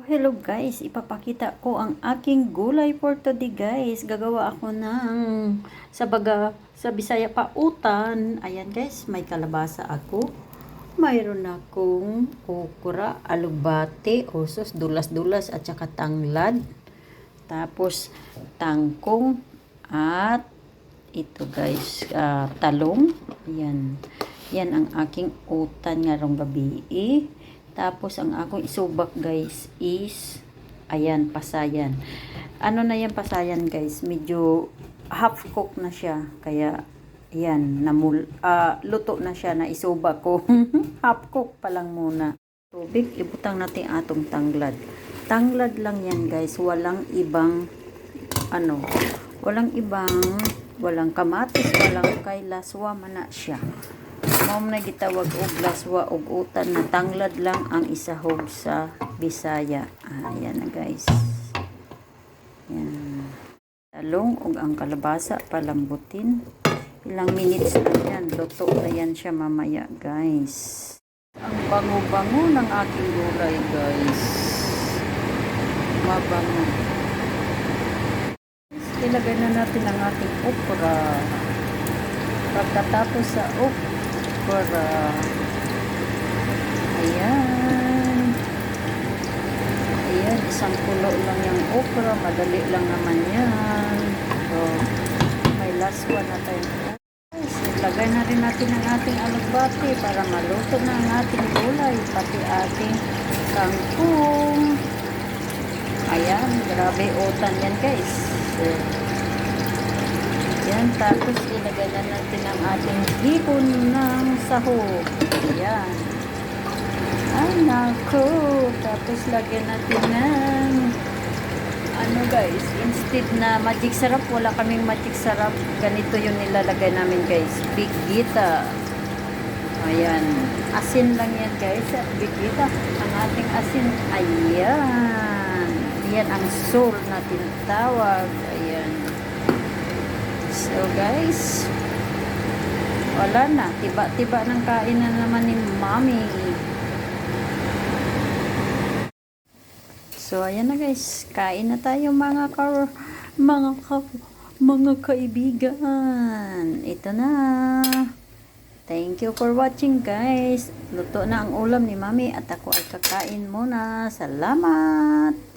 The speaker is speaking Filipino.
Hello guys, ipapakita ko ang aking gulay for today guys. Gagawa ako ng sa Bisaya pautan. Ayan guys, may kalabasa ako. Mayroon akong okra, alugbate, osos, dulas-dulas at saka tanglad. Tapos tangkong at ito guys, talong. Ayan. Yan ang aking utan ngarong gabi. Tapos, ang akong isubak, guys, is, ayan, pasayan. Ano na yan, pasayan, guys? Medyo half cook na siya. Kaya, ayan, luto na siya na isubak ko. Half cook pa lang muna. Tubig, ibutang natin atong tanglad. Tanglad lang yan, guys. Walang ibang, walang kamatis, walang kay laswa man na siya. Mao na gitawag og laswa og utan na tanglad lang ang isahog sa Bisaya. Ayan na guys. Yan. Talong og ang kalabasa palambutin. Ilang minutes na yan. Luto na yan siya mamaya guys. Ang bango-bango ng aking gulay guys. Mabango. Ilagay na natin ang ating okra. Pagkatapos sa okra, ayan, isang kulo lang yung okra, madali lang naman yan. So, may laswa na tayo. Guys, ilagay na rin natin ang ating alugbati para maluto na ang ating gulay, pati ating kangkong. Ayan, grabe utan yan guys. So, yan, tapos ilagay na natin ang ating hipon ng sahog. Ayan. Ay, naku. Tapos lagyan natin ng guys, instead na magic sarap, wala kaming magic sarap. Ganito yung nilalagay namin guys. Big Gita. Ayan. Asin lang yan guys. Big Gita. Ang ating asin. Ayan. Yan ang soul na tinatawag. Ayan. So guys, wala na, tiba-tiba ng kain na naman ni Mommy. So ayan na guys, kain na tayo mga kaibigan. Ito na. Thank you for watching guys. Luto na ang ulam ni Mommy at ako ay kakain muna. Salamat.